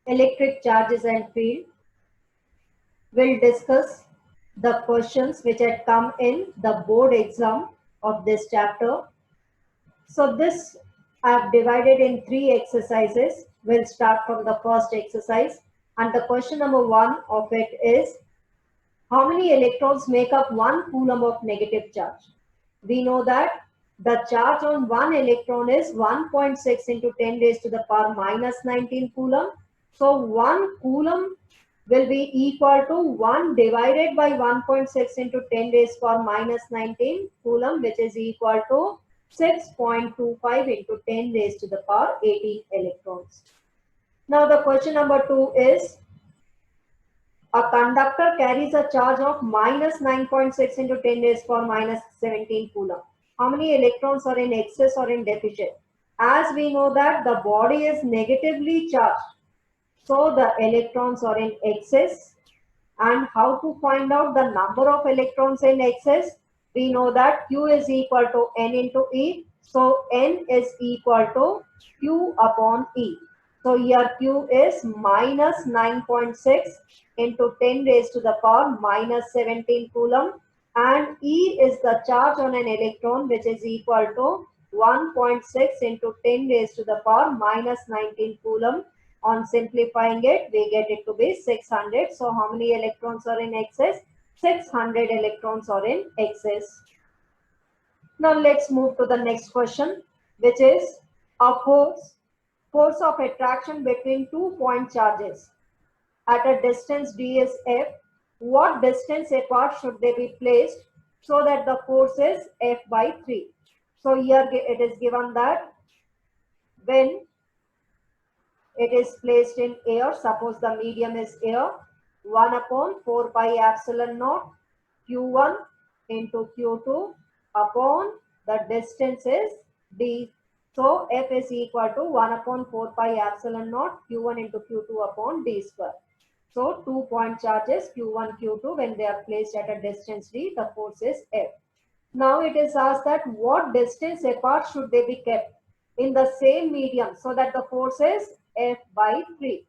electric charges and field. We'll discuss the questions which had come in the board exam of this chapter. So this I have divided in three exercises. We'll start from the first exercise. And the question number one of it is, how many electrons make up 1 coulomb of negative charge? We know that the charge on one electron is 1.6 into 10 raised to the power minus 19 coulomb. So 1 coulomb will be equal to 1 divided by 1.6 into 10 raised to the power minus 19 coulomb, which is equal to 6.25 into 10 raised to the power 18 electrons. Now the question number 2 is, a conductor carries a charge of minus 9.6 into 10 raised to the power minus 17 coulomb. How many electrons are in excess or in deficit? As we know that the body is negatively charged, so the electrons are in excess. And how to find out the number of electrons in excess? We know that Q is equal to N into E. So N is equal to Q upon E. So here Q is minus 9.6 into 10 raised to the power minus 17 coulomb, and E is the charge on an electron, which is equal to 1.6 into 10 raised to the power minus 19 coulomb. On simplifying it, we get it to be 600. So how many electrons are in excess? 600 electrons are in excess. Now let's move to the next question, which is a force of attraction between 2 point charges at a distance d is F. What distance apart should they be placed so that the force is F by 3? So here it is given that when it is placed in air, suppose the medium is air, 1 upon 4 pi epsilon naught q1 into q2 upon the distance is d. So F is equal to 1 upon 4 pi epsilon naught q1 into q2 upon d square. So 2 point charges q1, q2, when they are placed at a distance d, the force is F. Now it is asked that what distance apart should they be kept in the same medium so that the force is F by 3.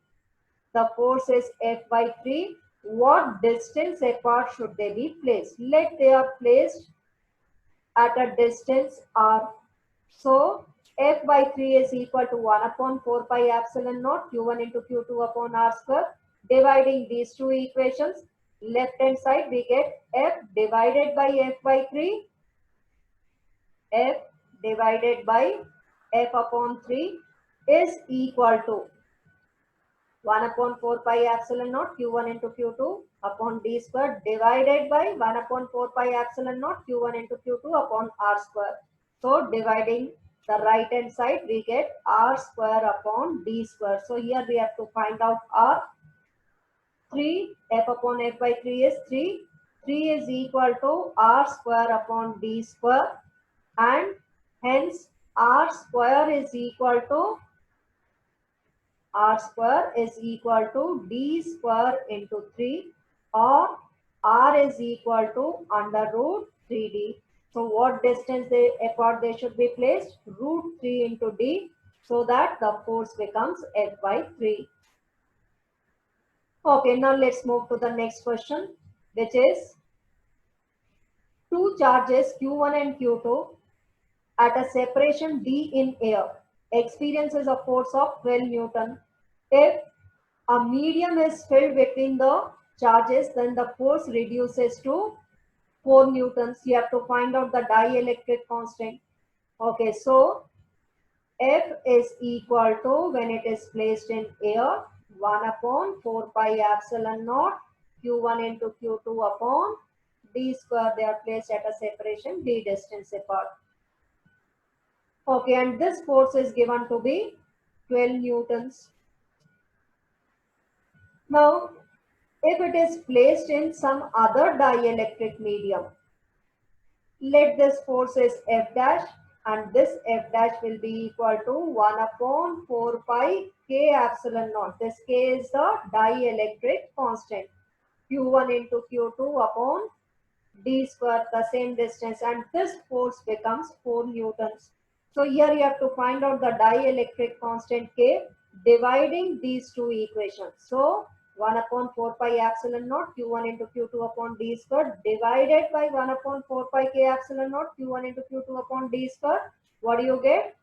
The force is F by 3. What distance apart should they be placed? Let they are placed at a distance r. So F by 3 is equal to 1 upon 4 pi epsilon naught q1 into q2 upon r square. Dividing these two equations, left hand side we get F divided by F by 3. F divided by F upon 3 is equal to 1 upon 4 pi epsilon naught q1 into q2 upon d square divided by 1 upon 4 pi epsilon naught q1 into q2 upon r square. So dividing the right hand side, we get r square upon d square. So here we have to find out r. 3 F upon F by 3 is 3. 3 is equal to r square upon d square, and hence r square is equal to d square into 3, or r is equal to under root 3d. So what distance apart they should be placed? Root 3 into d, so that the force becomes F by 3. Okay, now let's move to the next question, which is two charges q1 and q2 at a separation d in air experiences a force of 12 Newton. If a medium is filled between the charges, then the force reduces to 4 Newtons. You have to find out the dielectric constant. Okay, so F is equal to, when it is placed in air, 1 upon 4 pi epsilon naught q1 into q2 upon d square. They are placed at a separation d distance apart. Okay, and this force is given to be 12 Newtons. Now, if it is placed in some other dielectric medium, let this force is F dash, and this F dash will be equal to 1 upon 4 pi k epsilon naught. This k is the dielectric constant. Q1 into Q2 upon d square, the same distance, and this force becomes 4 Newtons. So here you have to find out the dielectric constant K. dividing these two equations. So 1 upon 4 pi epsilon naught q1 into q2 upon d square divided by 1 upon 4 pi k epsilon naught q1 into q2 upon d square. What do you get?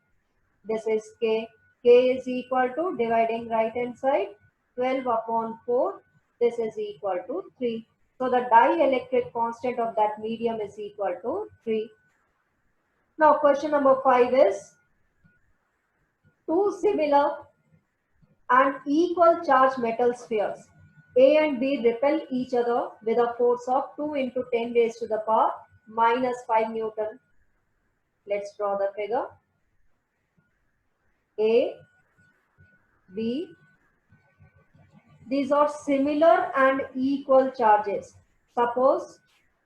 This is k. K is equal to, dividing right hand side, 12 upon 4. This is equal to 3. So the dielectric constant of that medium is equal to 3. Now question number 5 is, two similar and equal charge metal spheres A and B repel each other with a force of 2 into 10 raised to the power minus 5 Newton. Let's draw the figure. A, B. These are similar and equal charges. Suppose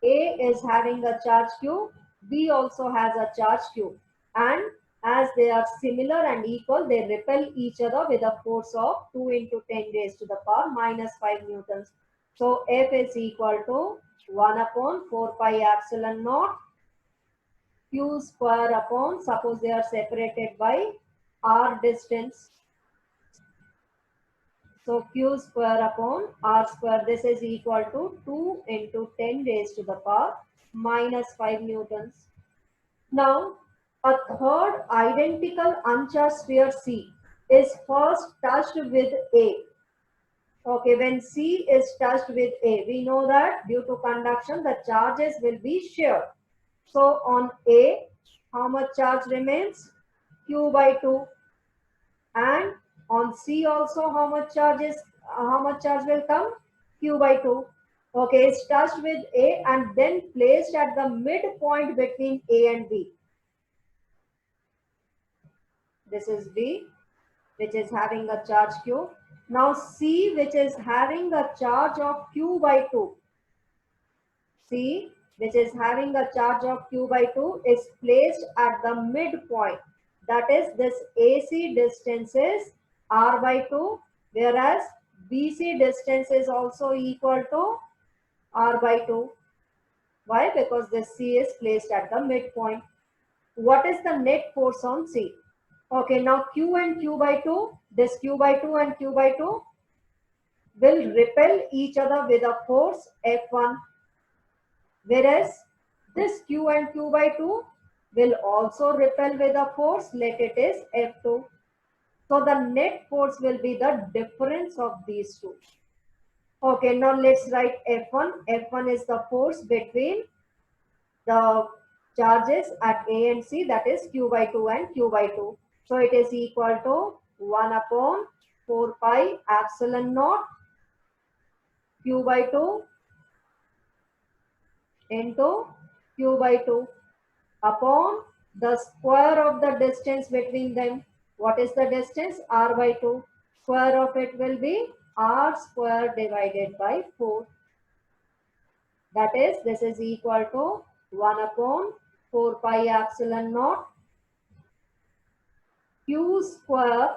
A is having a charge Q, B also has a charge Q, and as they are similar and equal, they repel each other with a force of 2 into 10 raised to the power minus 5 newtons. So F is equal to 1 upon 4 pi epsilon naught Q square upon, suppose they are separated by R distance. So Q square upon R square, this is equal to 2 into 10 raised to the power minus 5 newtons. Now, a third identical uncharged sphere C is first touched with A. Okay, when C is touched with A, we know that due to conduction, the charges will be shared. So on A, how much charge remains? Q by 2. And on C also, how much charge will come? Q by 2. Okay, it's touched with A and then placed at the midpoint between A and B. This is B, which is having a charge Q. Now C, which is having a charge of Q by 2. C, which is having a charge of Q by 2, is placed at the midpoint. That is, this AC distance is R by 2, whereas BC distance is also equal to R by 2. Why? Because this C is placed at the midpoint. What is the net force on C? Okay, now Q and Q by 2, this Q by 2 and Q by 2 will repel each other with a force F1. Whereas this Q and Q by 2 will also repel with a force, let it is F2. So the net force will be the difference of these two. Okay, now let's write F1. F1 is the force between the charges at A and C, that is Q by 2 and Q by 2. So it is equal to 1 upon 4 pi epsilon naught Q by 2 into Q by 2 upon the square of the distance between them. What is the distance? R by 2. Square of it will be R square divided by 4. That is, this is equal to 1 upon 4 pi epsilon naught Q square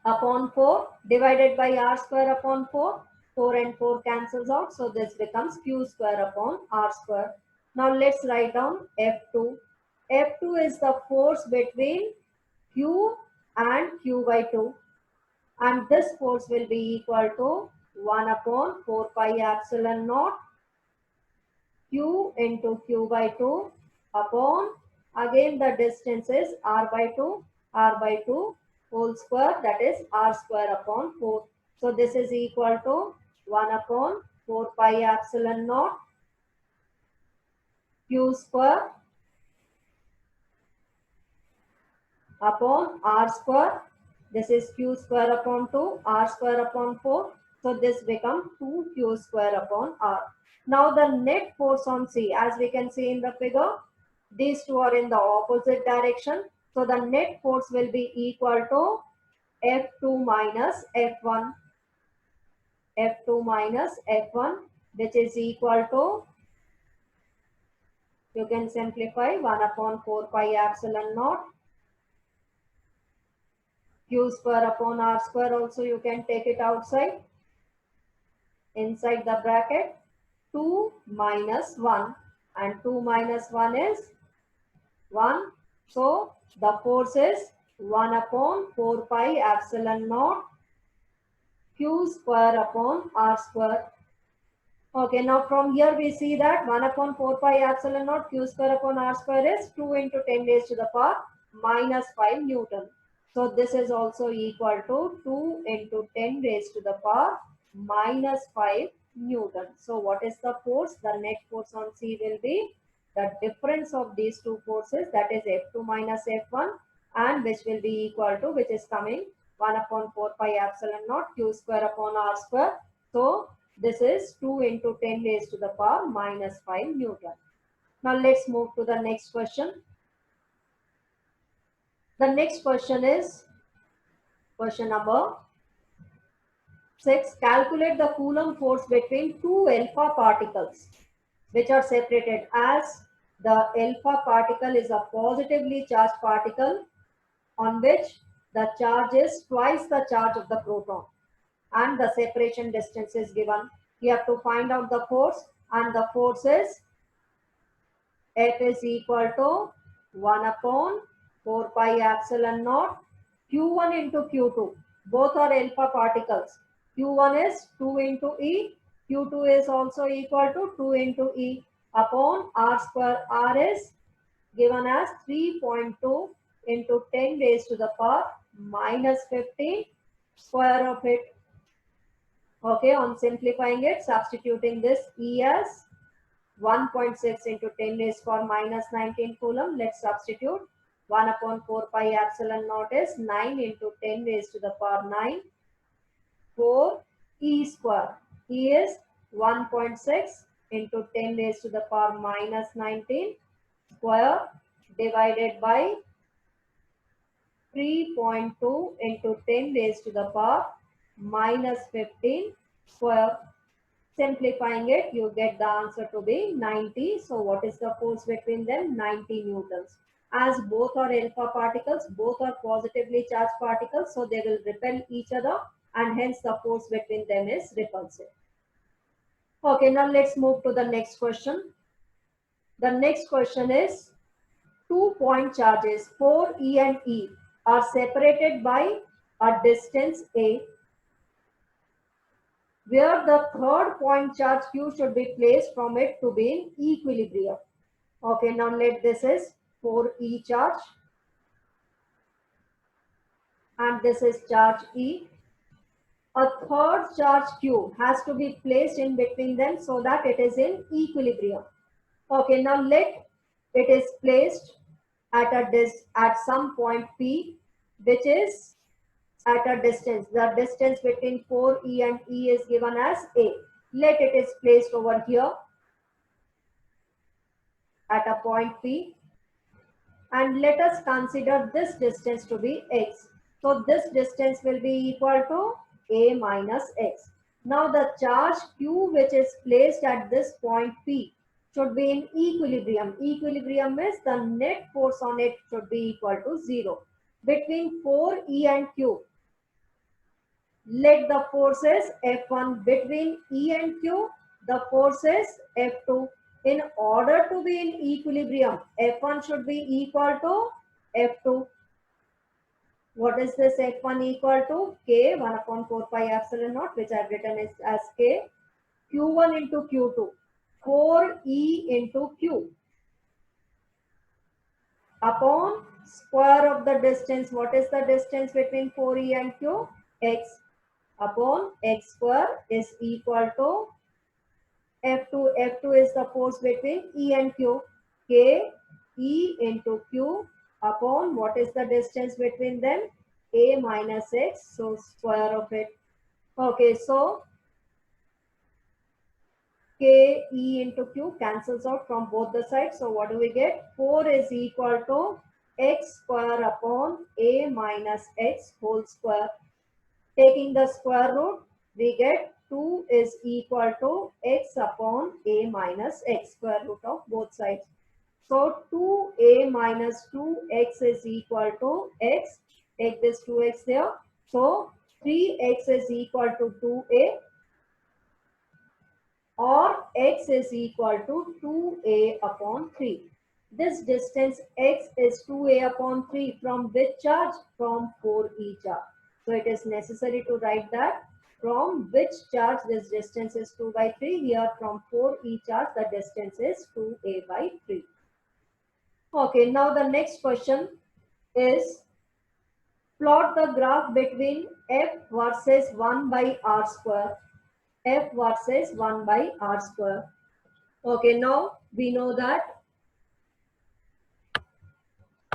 upon 4 divided by R square upon 4. 4 and 4 cancels out. So this becomes Q square upon R square. Now let's write down F2. F2 is the force between Q and Q by 2. And this force will be equal to 1 upon 4 pi epsilon naught Q into Q by 2 upon, again the distance is R by 2 whole square, that is R square upon 4. So this is equal to 1 upon 4 pi epsilon naught Q square upon R square. This is Q square upon 2, R square upon 4. So this becomes 2Q square upon R. Now the net force on C, as we can see in the figure, these two are in the opposite direction. So the net force will be equal to F2 minus F1. F2 minus F1, which is equal to, you can simplify, 1 upon 4 pi epsilon naught Q square upon R square, also you can take it outside. Inside the bracket, 2 minus 1, and 2 minus 1 is 1. So the force is 1 upon 4 pi epsilon naught q square upon r square. Okay, now from here we see that 1 upon 4 pi epsilon naught q square upon r square is 2 into 10 raised to the power minus 5 Newton. So this is also equal to 2 into 10 raised to the power minus 5 Newton. So what is the force? The net force on C will be the difference of these two forces, that is F2 minus F1, and which will be equal to, which is coming 1 upon 4 pi epsilon naught q square upon r square. So this is 2 into 10 raised to the power minus 5 Newton. Now let's move to the next question. The next question is question number 6. Calculate the Coulomb force between two alpha particles which are separated, as the alpha particle is a positively charged particle on which the charge is twice the charge of the proton, and the separation distance is given. You have to find out the force, and the force is F is equal to 1 upon 4 pi epsilon naught Q1 into Q2. Both are alpha particles. Q1 is 2 into E. Q2 is also equal to 2 into E upon R square. R is given as 3.2 into 10 raised to the power minus 15 square of it. Okay, on simplifying it, substituting this E as 1.6 into 10 raised to power minus 19 Coulomb. Let's substitute. 1 upon 4 pi epsilon naught is 9 into 10 raised to the power 9, 4 E square. E is 1.6 into 10 raised to the power minus 19 square divided by 3.2 into 10 raised to the power minus 15 square. Simplifying it, you get the answer to be 90. So what is the force between them? 90 newtons. As both are alpha particles, both are positively charged particles, so they will repel each other, and hence the force between them is repulsive. Okay, now let's move to the next question. The next question is, 2-point charges 4E and E are separated by a distance A, where the third point charge Q should be placed from it to be in equilibrium. Okay, now let this is 4E charge, and this is charge E. A third charge Q has to be placed in between them so that it is in equilibrium. Okay, now let it is placed at some point P, which is at a distance. The distance between 4E and E is given as A. Let it is placed over here at a point P, and let us consider this distance to be x. So this distance will be equal to A minus x. Now the charge Q which is placed at this point P should be in equilibrium. Equilibrium means the net force on it should be equal to 0. Between 4E and Q, let the forces F1 between E and Q, the forces F2. In order to be in equilibrium, F1 should be equal to F2. What is this F1 equal to? K 1 upon 4 pi epsilon naught, which I have written as K. Q1 into Q2, 4E into Q upon square of the distance. What is the distance between 4E and Q? X upon x square is equal to F2. F2 is the force between E and Q. K E into Q upon what is the distance between them? A minus x. So square of it. Okay, so K E into Q cancels out from both the sides. So what do we get? 4 is equal to x square upon A minus x whole square. Taking the square root, we get 2 is equal to x upon A minus x, square root of both sides. So 2A minus 2x is equal to x. Take this 2x there. So 3x is equal to 2A, or x is equal to 2A upon 3. This distance x is 2a upon 3 from which charge? From 4e charge. So it is necessary to write that from which charge this distance is 2 by 3. Here from 4e charge the distance is 2a by 3. Okay, now the next question is plot the graph between f versus 1 by r square. F versus 1 by r square. Okay, now we know that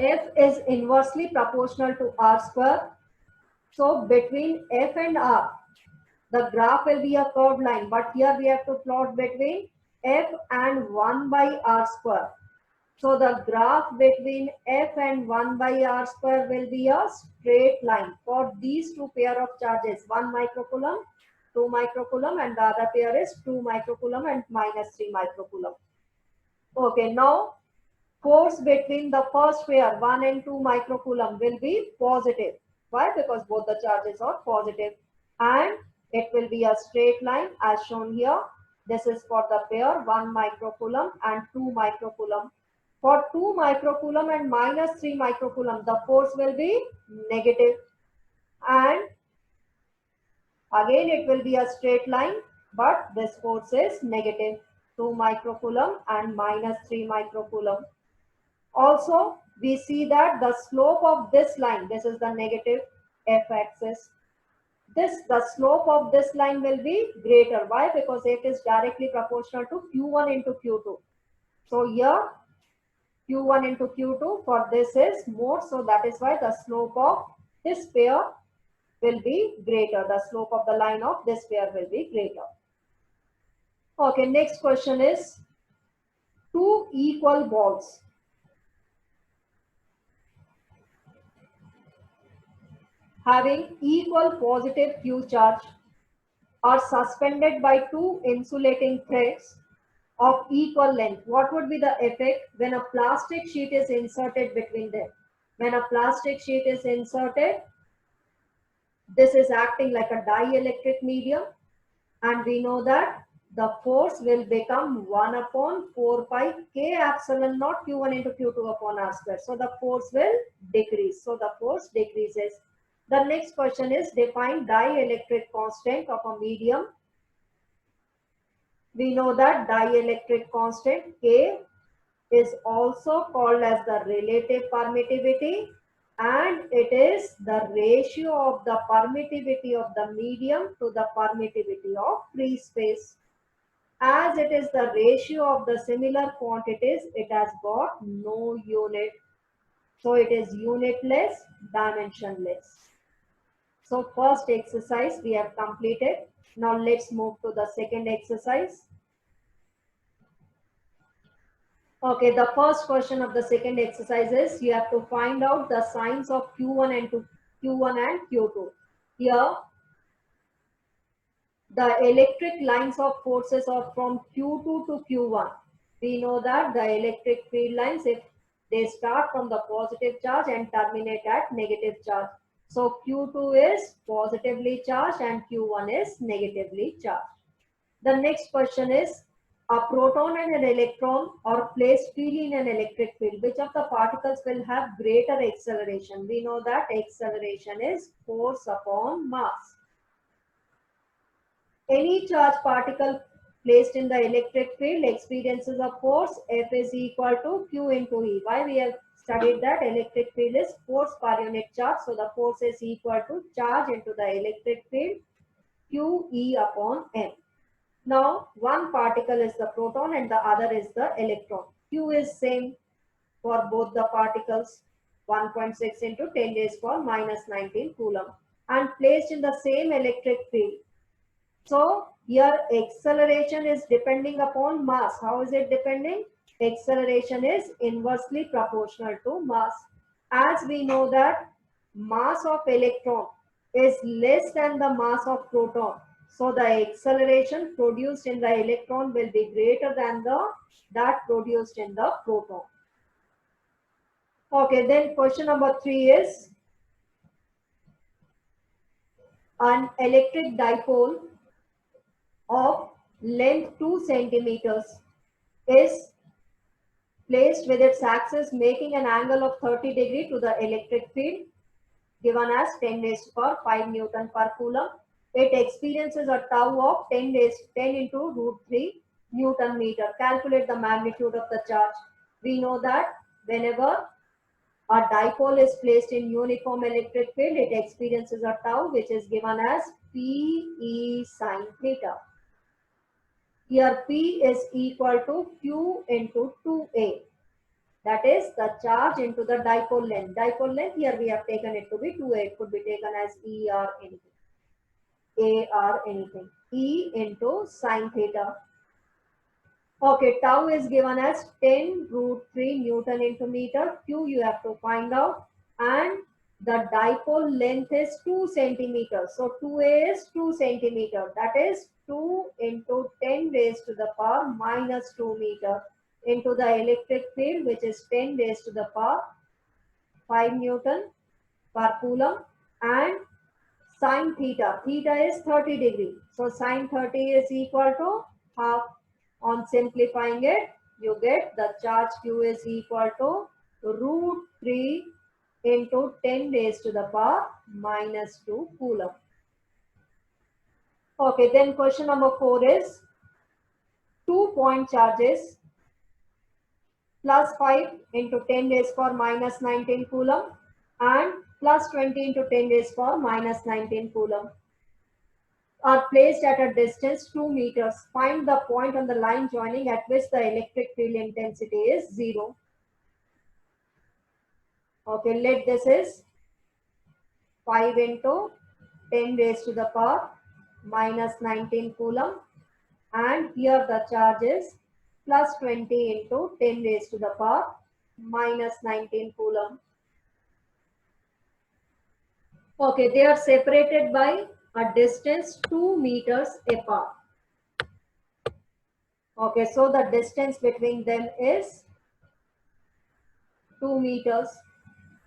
f is inversely proportional to r square. So between f and r, the graph will be a curved line. But here we have to plot between f and 1 by r square. So the graph between f and 1 by r square will be a straight line for these two pair of charges, 1 microcoulomb, 2 microcoulomb, and the other pair is 2 microcoulomb and minus 3 microcoulomb. Okay, now force between the first pair 1 and 2 microcoulomb will be positive. Why? Because both the charges are positive, and it will be a straight line as shown here. This is for the pair 1 microcoulomb and 2 microcoulomb. For 2 microcoulomb and minus 3 microcoulomb, the force will be negative, and again it will be a straight line, but this force is negative. 2 microcoulomb and minus 3 microcoulomb. Also, we see that the slope of this line, this is the negative f-axis. The slope of this line will be greater. Why? Because it is directly proportional to q1 into q2. So here q1 into q2 for this is more. So that is why the slope of this pair will be greater. The slope of the line of this pair will be greater. Okay, next question is two equal balls having equal positive Q charge are suspended by two insulating threads of equal length. What would be the effect when a plastic sheet is inserted between them? When a plastic sheet is inserted, this is acting like a dielectric medium, and we know that the force will become 1 upon 4 pi k epsilon naught q1 into q2 upon r square. So the force will decrease. So the force decreases. The next question is define dielectric constant of a medium. We know that dielectric constant K is also called as the relative permittivity, and it is the ratio of the permittivity of the medium to the permittivity of free space. As it is the ratio of the similar quantities, it has got no unit. So it is unitless, dimensionless. So first exercise we have completed. Now let's move to the second exercise. Okay, the first question of the second exercise is you have to find out the signs of Q1 and Q2. Here, the electric lines of forces are from Q2 to Q1. We know that the electric field lines, if they start from the positive charge and terminate at negative charge. So Q2 is positively charged and Q1 is negatively charged. The next question is a proton and an electron are placed freely in an electric field. Which of the particles will have greater acceleration? We know that acceleration is force upon mass. Any charged particle placed in the electric field experiences a force F is equal to Q into E. Why? We have studied that electric field is force per unit charge. So the force is equal to charge into the electric field Q E upon M. Now, one particle is the proton and the other is the electron. Q is same for both the particles, 1.6 into 10 raised to minus 19 coulomb, and placed in the same electric field. So, here acceleration is depending upon mass. How is it depending? Acceleration is inversely proportional to mass. As we know that mass of electron is less than the mass of proton. So the acceleration produced in the electron will be greater than that produced in the proton. Okay, then question number 3 is an electric dipole of length 2 centimeters is placed with its axis making an angle of 30 degree to the electric field, given as 10 raised to power 5 Newton per Coulomb. It experiences a tau of 10 into root 3 Newton meter. Calculate the magnitude of the charge. We know that whenever a dipole is placed in uniform electric field, it experiences a tau which is given as Pe sine theta. Here P is equal to Q into 2A. That is the charge into the dipole length. Dipole length here we have taken it to be 2A. It could be taken as E or anything. A or anything. E into sine theta. Okay, tau is given as 10 root 3 Newton into meter. Q you have to find out. And the dipole length is 2 centimeters. So 2A is 2 centimeter. That is 2 into 10 raised to the power minus 2 meter into the electric field, which is 10 raised to the power 5 Newton per Coulomb. And sine theta. Theta is 30 degree. So sine 30 is equal to half. On simplifying it, you get the charge Q is equal to root 3 into 10 raised to the power minus 2 Coulomb. Okay, then question number 4 is 2-point charges plus 5 into 10 raised to power minus 19 Coulomb and plus 20 into 10 raised to power minus 19 Coulomb are placed at a distance 2 meters. Find the point on the line joining at which the electric field intensity is 0. Okay, let this is 5 into 10 raised to the power minus 19 Coulomb, and here the charge is plus 20 into 10 raised to the power minus 19 Coulomb. Okay, they are separated by a distance 2 meters apart. Okay, so the distance between them is 2 meters.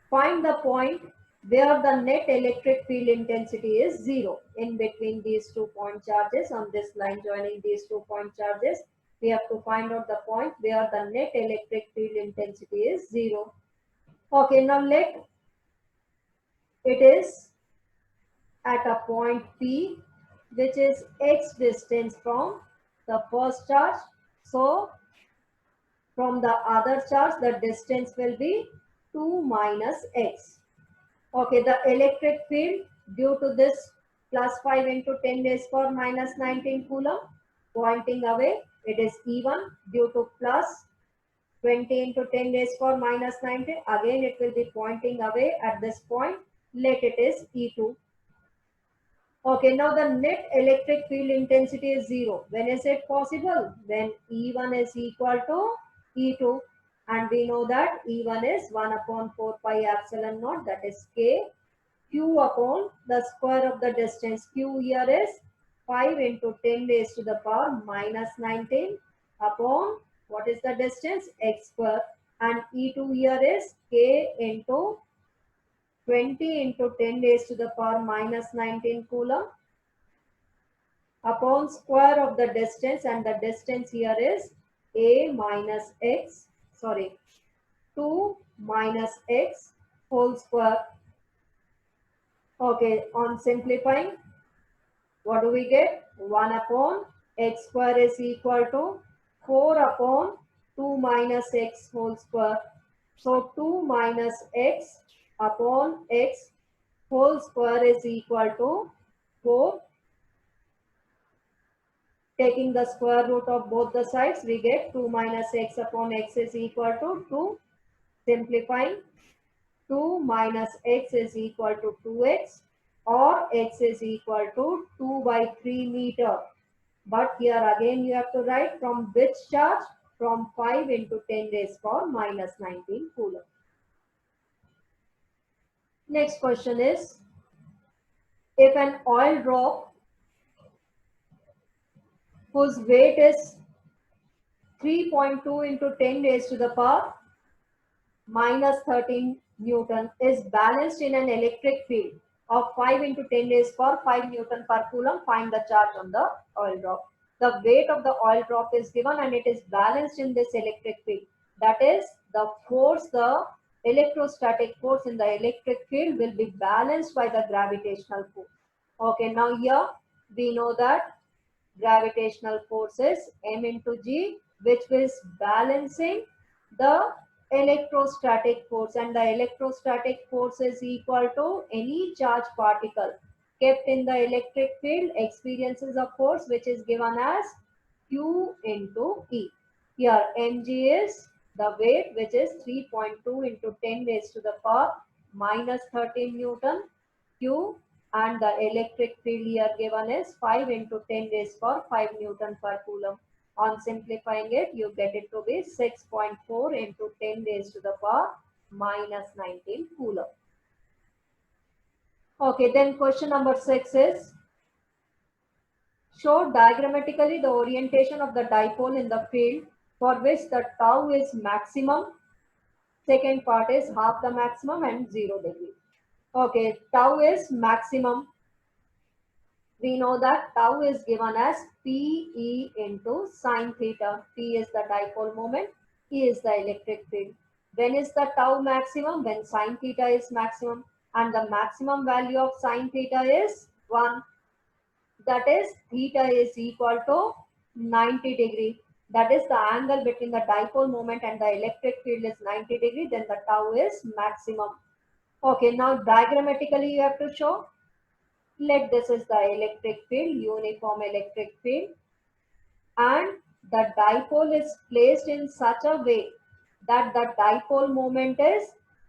Find the point where the net electric field intensity is 0 in between these 2-point charges. On this line joining these 2-point charges, we have to find out the point where the net electric field intensity is 0. Okay, now let it is at a point P, which is x distance from the first charge. So from the other charge, the distance will be 2 minus x. Okay, the electric field due to this plus 5 into 10 raised to power minus 19 Coulomb pointing away, it is E1 due to plus 20 into 10 raised to power minus 19. Again, it will be pointing away at this point. Let it is E2. Okay, now the net electric field intensity is 0. When is it possible? When E1 is equal to E2. And we know that E1 is 1 upon 4 pi epsilon naught, that is K, Q upon the square of the distance. Q here is 5 into 10 raised to the power minus 19 upon, what is the distance? X square. And E2 here is K into 20 into 10 raised to the power minus 19 Coulomb upon square of the distance, and the distance here is A minus X, 2 minus X whole square. Okay, on simplifying, what do we get? 1 upon X square is equal to 4 upon 2 minus X whole square. So 2 minus X upon X whole square is equal to 4. Taking the square root of both the sides, we get 2 minus X upon X is equal to 2. Simplifying, 2 minus X is equal to 2X, or X is equal to 2 by 3 meter. But here again you have to write from which charge? From 5 into 10 raised to power minus 19 Coulomb. Next question is, if an oil drop whose weight is 3.2 into 10 raised to the power minus 13 Newton is balanced in an electric field of 5 into 10 raised to power 5 Newton per Coulomb, find the charge on the oil drop. The weight of the oil drop is given and it is balanced in this electric field. That is, the force, the electrostatic force in the electric field will be balanced by the gravitational force. Okay, now here we know that gravitational force is m into g, which is balancing the electrostatic force, and the electrostatic force is equal to any charged particle kept in the electric field experiences a force which is given as q into E. Here mg is the weight, which is 3.2 into 10 raised to the power minus 13 Newton. Q, and the electric field here given is 5 into 10 raised to 5 Newton per Coulomb. On simplifying it, you get it to be 6.4 into 10 raised to the power minus 19 Coulomb. Okay, then question number 6 is, show diagrammatically the orientation of the dipole in the field for which the tau is maximum. Second part is half the maximum and 0 degree. Okay, tau is maximum. We know that tau is given as Pe into sine theta. P is the dipole moment, E is the electric field. When is the tau maximum? When sine theta is maximum, and the maximum value of sine theta is 1. That is, theta is equal to 90 degree. That is, the angle between the dipole moment and the electric field is 90 degree. Then the tau is maximum. Okay, now diagrammatically you have to show. Let this is the electric field, uniform electric field, and the dipole is placed in such a way that the dipole moment is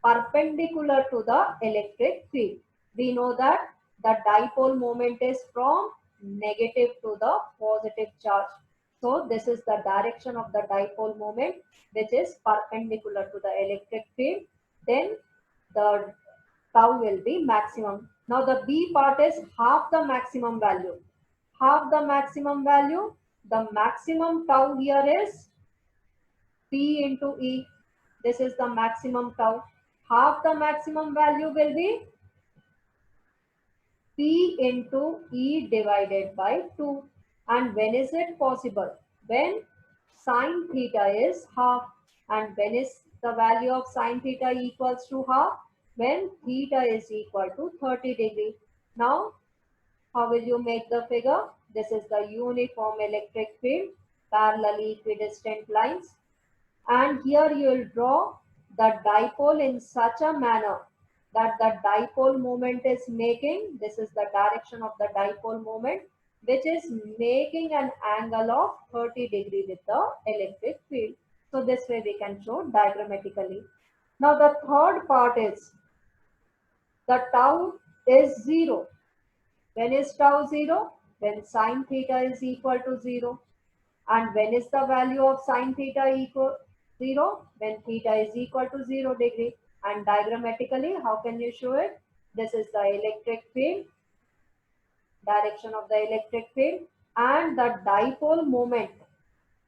perpendicular to the electric field. We know that the dipole moment is from negative to the positive charge. So this is the direction of the dipole moment, which is perpendicular to the electric field. Then the tau will be maximum. Now the B part is half the maximum value. Half the maximum value, the maximum tau here is P into E. This is the maximum tau. Half the maximum value will be P into E divided by 2. And when is it possible? When sine theta is half. And when is the value of sine theta equals to half? When theta is equal to 30 degree. Now, how will you make the figure? This is the uniform electric field, parallel equidistant lines. And here you will draw the dipole in such a manner that the dipole moment is making, this is the direction of the dipole moment, which is making an angle of 30 degree with the electric field. So this way we can show diagrammatically. Now the third part is, the tau is 0. When is tau 0? When sine theta is equal to 0. And when is the value of sine theta equal 0? When theta is equal to 0 degree. And diagrammatically, how can you show it? This is the electric field, direction of the electric field, and the dipole moment.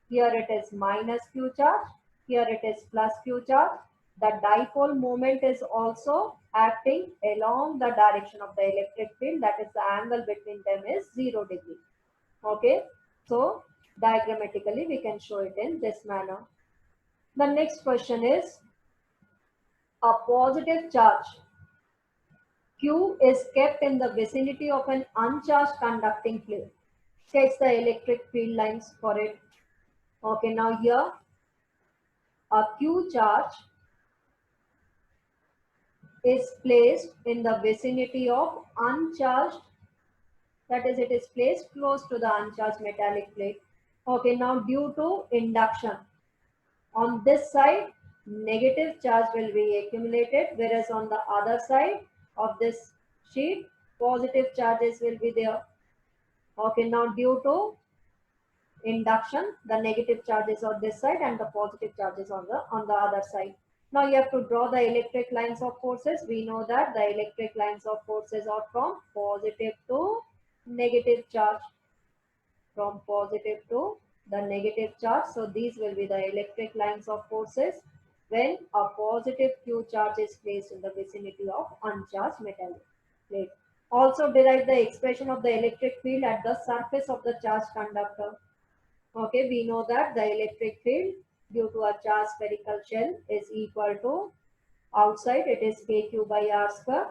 Here it is minus q charge, here it is plus q charge. The dipole moment is also acting along the direction of the electric field, that is, the angle between them is 0 degree. Okay, so diagrammatically we can show it in this manner. The next question is, a positive charge Q is kept in the vicinity of an uncharged conducting plate. Sketch the electric field lines for it. Okay, now here a Q charge is placed in the vicinity of uncharged, that is, it is placed close to the uncharged metallic plate. Okay, now due to induction, on this side, negative charge will be accumulated, whereas on the other side of this sheet, positive charges will be there. Okay, now due to induction, the negative charges on this side and the positive charges on the other side. Now you have to draw the electric lines of forces. We know that the electric lines of forces are from positive to negative charge. From positive to the negative charge. So these will be the electric lines of forces when a positive Q charge is placed in the vicinity of uncharged metallic plate. Also derive the expression of the electric field at the surface of the charged conductor. Okay, we know that the electric field due to a charged spherical shell is equal to, outside it is kq by r square.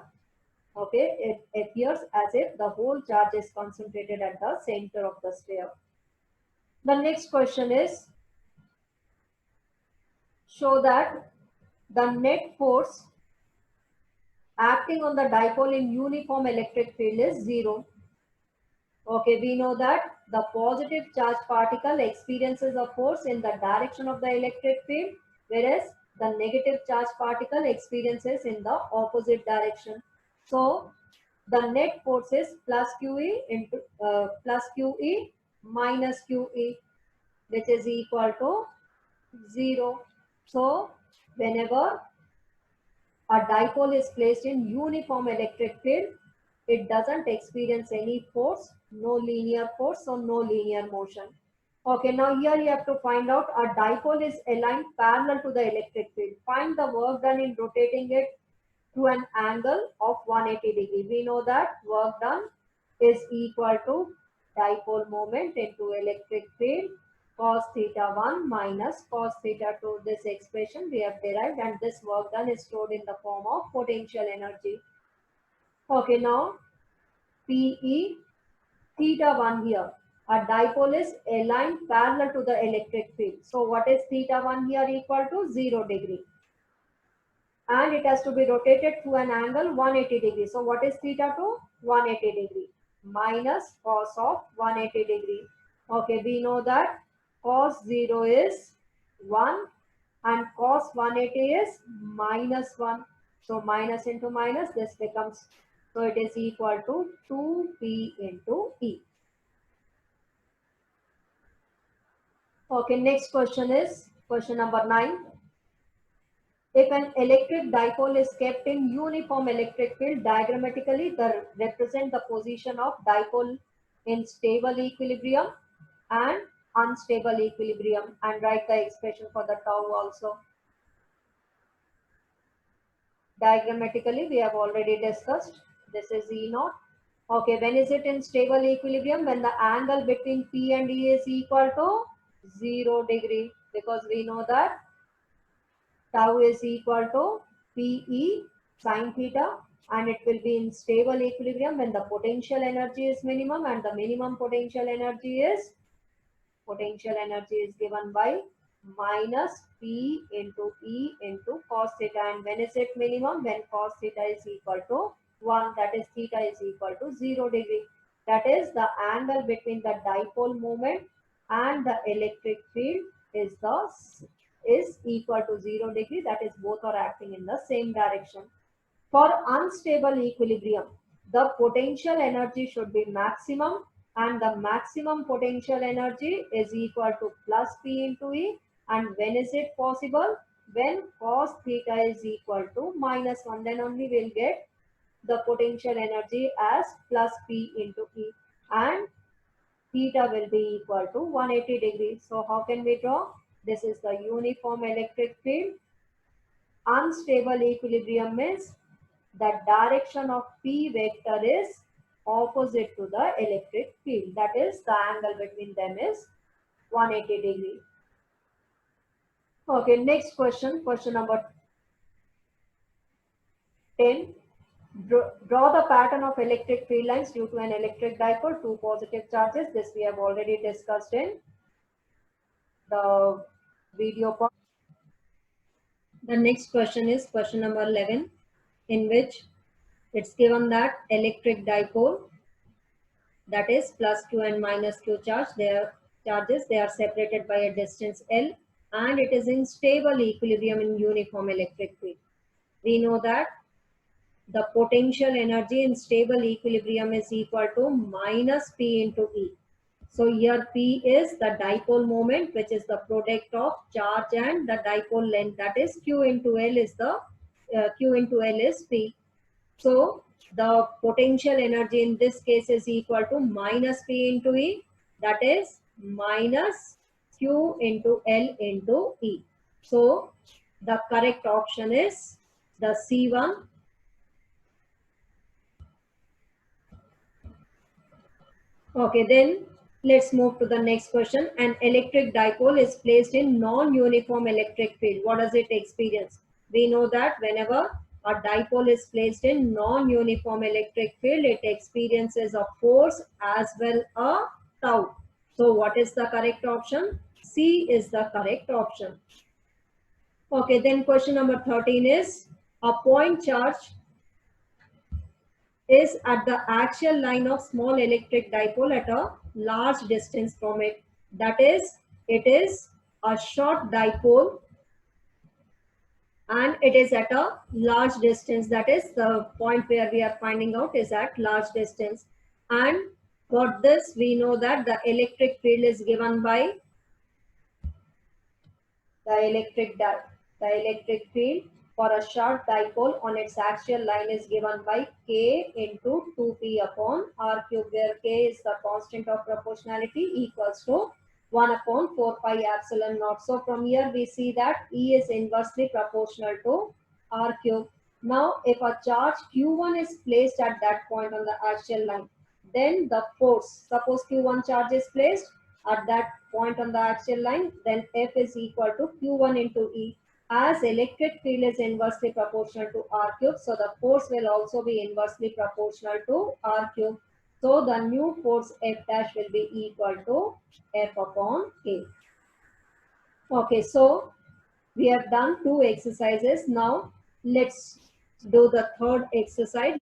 Okay, it appears as if the whole charge is concentrated at the center of the sphere. The next question is, show that the net force acting on the dipole in uniform electric field is zero. Okay, we know that the positive charge particle experiences a force in the direction of the electric field, whereas the negative charge particle experiences in the opposite direction. So the net force is plus QE into plus QE minus QE, which is equal to 0. So whenever a dipole is placed in uniform electric field, it doesn't experience any force, no linear force or no linear motion. Okay, now here you have to find out a dipole is aligned parallel to the electric field. Find the work done in rotating it to an angle of 180 degree. We know that work done is equal to dipole moment into electric field cos theta 1 minus cos theta 2. This expression we have derived, and this work done is stored in the form of potential energy. Okay, now PE theta 1 here. A dipole is aligned parallel to the electric field. So what is theta 1 here equal to? 0 degree. And it has to be rotated to an angle 180 degree. So what is theta 2? 180 degree minus cos of 180 degree. Okay, we know that cos 0 is 1 and cos 180 is minus 1. So minus into minus, this becomes, so it is equal to 2p into E. Okay, next question is question number 9. If an electric dipole is kept in uniform electric field, diagrammatically represent the position of dipole in stable equilibrium and unstable equilibrium, and write the expression for the tau also. Diagrammatically we have already discussed. This is E naught. Okay, when is it in stable equilibrium? When the angle between P and E is equal to 0 degree, because we know that tau is equal to PE sine theta, and it will be in stable equilibrium when the potential energy is minimum, and the minimum potential energy is given by minus P into E into cos theta. And when is it minimum? When cos theta is equal to 1, that is theta is equal to 0 degree. That is the angle between the dipole moment and the electric field is equal to 0 degree. That is, both are acting in the same direction. For unstable equilibrium, the potential energy should be maximum, and the maximum potential energy is equal to plus P into E. And when is it possible? When cos theta is equal to minus 1, then only we'll get the potential energy as plus P into E, and theta will be equal to 180 degrees. So how can we draw? This is the uniform electric field. Unstable equilibrium means the direction of P vector is opposite to the electric field. That is, the angle between them is 180 degree. Okay, next question, question number 10. Draw the pattern of electric field lines due to an electric dipole, two positive charges. This we have already discussed in the video part. The next question is question number 11, in which it's given that electric dipole, that is plus q and minus q charges, they are separated by a distance L, and it is in stable equilibrium in uniform electric field. We know that the potential energy in stable equilibrium is equal to minus P into E. So here P is the dipole moment, which is the product of charge and the dipole length, that is Q into L is the Q into L is P. So the potential energy in this case is equal to minus P into E, that is minus Q into L into E. So the correct option is the C1. Okay, then Let's move to the next question. An electric dipole is placed in non-uniform electric field. What does it experience? We know that whenever a dipole is placed in non-uniform electric field, it experiences a force as well a tau. So what is the correct option? C is the correct option. Okay, then question number 13 is a point charge is at the axial line of small electric dipole at a large distance from it. That is, it is a short dipole and it is at a large distance. That is the point where we are finding out is at large distance. And for this, we know that the electric field is given by the the electric field for a short dipole on its axial line is given by K into 2p upon r cube, where K is the constant of proportionality equals to 1 upon 4 pi epsilon naught. So from here we see that E is inversely proportional to r cube. Now if a charge Q1 is placed at that point on the axial line, then the force, suppose Q1 charge is placed at that point on the axial line, then F is equal to Q1 into E. As electric field is inversely proportional to R cube, so the force will also be inversely proportional to R cube. So the new force F dash will be equal to F upon K. Okay, so we have done two exercises. Now let's do the third exercise.